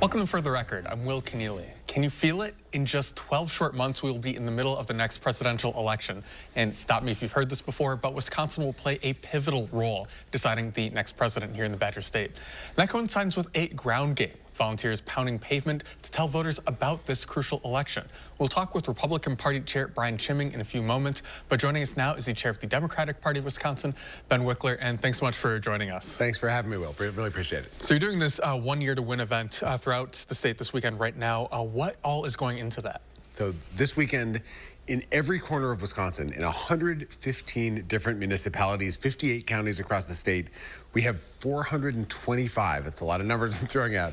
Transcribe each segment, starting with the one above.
Welcome to For the Record. I'm Will Keneally. Can you feel it? In just 12 short months, we will be in the middle of the next presidential election. And stop me if you've heard this before, but Wisconsin will play a pivotal role deciding the next president here in the Badger State. And that coincides with a ground game. Volunteers pounding pavement to tell voters about this crucial election. We'll talk with Republican Party Chair Brian Chimming in a few moments, but joining us now is the chair of the Democratic Party of Wisconsin, Ben Wikler, and thanks so much for joining us. Thanks for having me, Will. Really appreciate it. So you're doing this 1 year to win event throughout the state this weekend right now. What all is going into that? So this weekend, in every corner of Wisconsin, in 115 different municipalities, 58 counties across the state, we have 425, that's a lot of numbers I'm throwing out,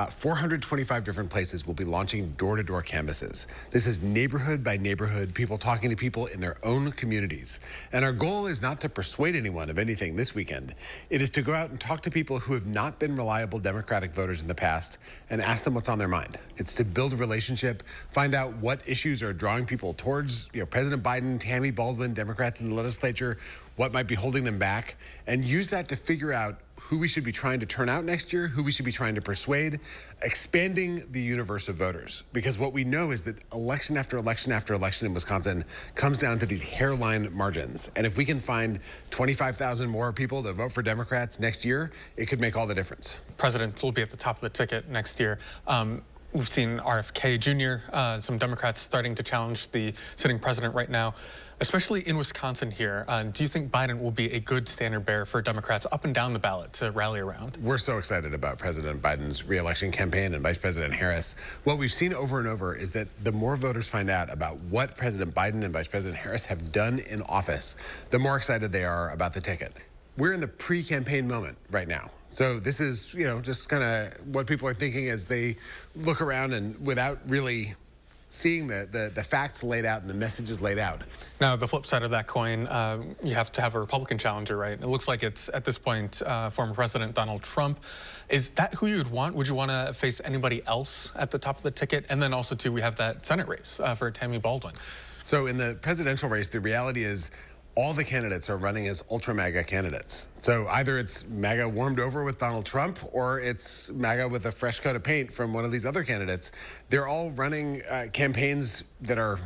425 different places will be launching door-to-door canvasses. This is neighborhood by neighborhood, people talking to people in their own communities. And our goal is not to persuade anyone of anything this weekend. It is to go out and talk to people who have not been reliable Democratic voters in the past and ask them what's on their mind. It's to build a relationship, find out what issues are drawing people towards President Biden, Tammy Baldwin, Democrats in the legislature, what might be holding them back, and use that to figure out who we should be trying to turn out next year, who we should be trying to persuade, expanding the universe of voters. Because what we know is that election after election after election in Wisconsin comes down to these hairline margins. And if we can find 25,000 more people to vote for Democrats next year, it could make all the difference. Presidents will be at the top of the ticket next year. We've seen RFK Jr., some Democrats starting to challenge the sitting president right now, especially in Wisconsin here. Do you think Biden will be a good standard bearer for Democrats up and down the ballot to rally around? We're so excited about President Biden's re-election campaign and Vice President Harris. What we've seen over and over is that the more voters find out about what President Biden and Vice President Harris have done in office, the more excited they are about the ticket. We're in the pre-campaign moment right now. So this is, just kind of what people are thinking as they look around and without really seeing the facts laid out and the messages laid out. Now, the flip side of that coin, you have to have a Republican challenger, right? It looks like it's, at this point, former President Donald Trump. Is that who you would want? Would you want to face anybody else at the top of the ticket? And then also, too, we have that Senate race for Tammy Baldwin. So in the presidential race, the reality is all the candidates are running as ultra MAGA candidates. So either it's MAGA warmed over with Donald Trump or it's MAGA with a fresh coat of paint from one of these other candidates. They're all running campaigns that are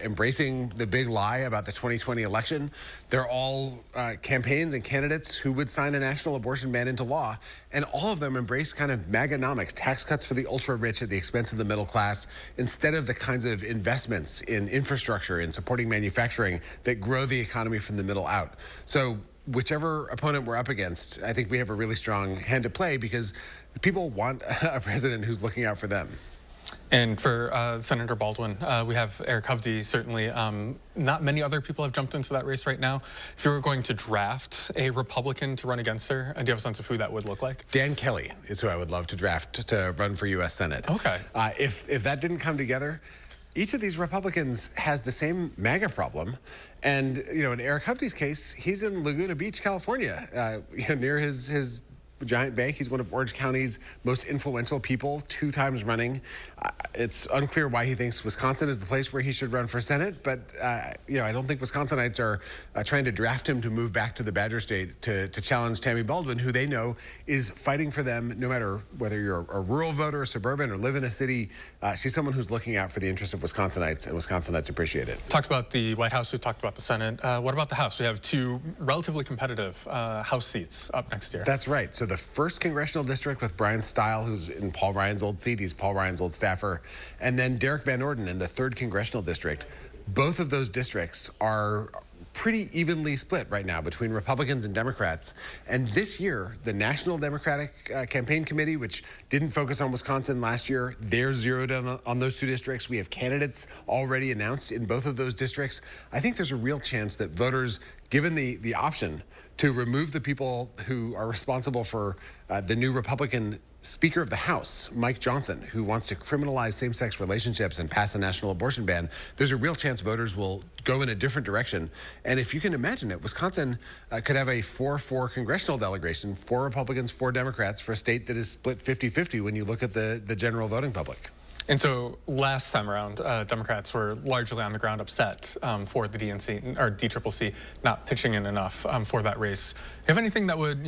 embracing the big lie about the 2020 election. They're all campaigns and candidates who would sign a national abortion ban into law. And all of them embrace kind of MAGAnomics, tax cuts for the ultra rich at the expense of the middle class, instead of the kinds of investments in infrastructure and supporting manufacturing that grow the economy from the middle out. So whichever opponent we're up against, I think we have a really strong hand to play because people want a president who's looking out for them. And for Senator Baldwin, we have Eric Hovde, certainly. Not many other people have jumped into that race right now. If you were going to draft a Republican to run against her, do you have a sense of who that would look like? Dan Kelly is who I would love to draft to run for U.S. Senate. Okay. If that didn't come together, each of these Republicans has the same MAGA problem. And, in Eric Hovde's case, he's in Laguna Beach, California, near his giant bank. He's one of Orange County's most influential people, 2 times running. It's unclear why he thinks Wisconsin is the place where he should run for Senate, but I don't think Wisconsinites are trying to draft him to move back to the Badger State to challenge Tammy Baldwin, who they know is fighting for them no matter whether you're a rural voter, suburban, or live in a city. She's someone who's looking out for the interests of Wisconsinites, and Wisconsinites appreciate it. Talked about the White House, we talked about the Senate. What about the House? We have 2 relatively competitive House seats up next year. That's right. So the 1st Congressional District with Brian Stile, who's in Paul Ryan's old seat. He's Paul Ryan's old staffer. And then Derek Van Orden in the 3rd Congressional District. Both of those districts are pretty evenly split right now between Republicans and Democrats. And this year, the National Democratic Campaign Committee, which didn't focus on Wisconsin last year, they're zeroed in on those 2 districts. We have candidates already announced in both of those districts. I think there's a real chance that voters, given the option to remove the people who are responsible for the new Republican Speaker of the House, Mike Johnson, who wants to criminalize same-sex relationships and pass a national abortion ban, there's a real chance voters will go in a different direction. And if you can imagine it, Wisconsin could have a 4-4 congressional delegation, 4 Republicans, 4 Democrats, for a state that is split 50-50 when you look at the general voting public. And so last time around, Democrats were largely on the ground upset for the DNC or DCCC not pitching in enough for that race. Do you have anything that would,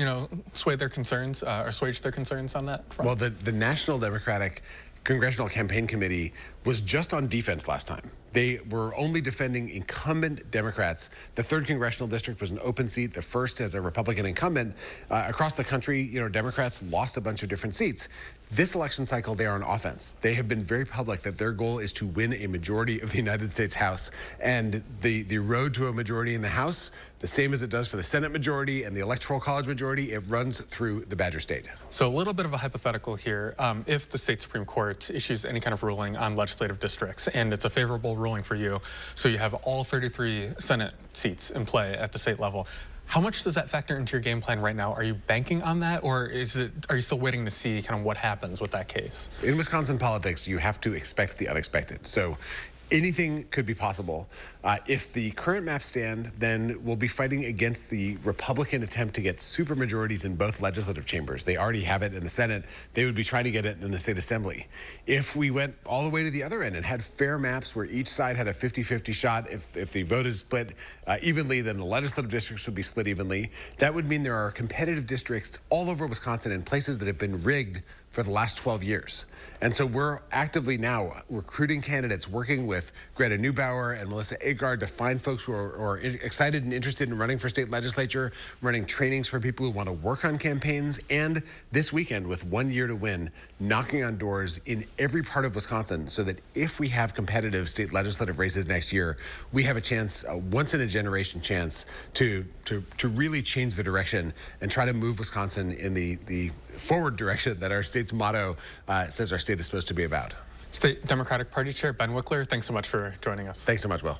sway their concerns or assuage their concerns on that front? Well, the National Democratic Congressional Campaign Committee was just on defense last time. They were only defending incumbent Democrats. The 3rd Congressional District was an open seat, the first as a Republican incumbent. Across the country, Democrats lost a bunch of different seats. This election cycle, they are on offense. They have been very public that their goal is to win a majority of the United States House. And the road to a majority in the House, the same as it does for the Senate majority and the Electoral College majority, it runs through the Badger State. So a little bit of a hypothetical here. If the state Supreme Court issues any kind of ruling on legislative districts, and it's a favorable ruling for you, so you have all 33 Senate seats in play at the state level, how much does that factor into your game plan right now? Are you banking on that, or are you still waiting to see kind of what happens with that case? In Wisconsin politics, you have to expect the unexpected. So anything could be possible. If the current maps stand, then we'll be fighting against the Republican attempt to get supermajorities in both legislative chambers. They already have it in the Senate. They would be trying to get it in the state assembly. If we went all the way to the other end and had fair maps where each side had a 50-50 shot, if the vote is split evenly, then the legislative districts would be split evenly. That would mean there are competitive districts all over Wisconsin in places that have been rigged for the last 12 years. And so we're actively now recruiting candidates, working with Greta Neubauer and Melissa Agard to find folks who are excited and interested in running for state legislature, running trainings for people who want to work on campaigns, and this weekend, with 1 year to win, knocking on doors in every part of Wisconsin so that if we have competitive state legislative races next year, we have a chance, a once-in-a-generation chance to really change the direction and try to move Wisconsin in the forward direction that our state's motto says our state is supposed to be about. State Democratic Party Chair Ben Wikler, thanks so much for joining us. Thanks so much, Will.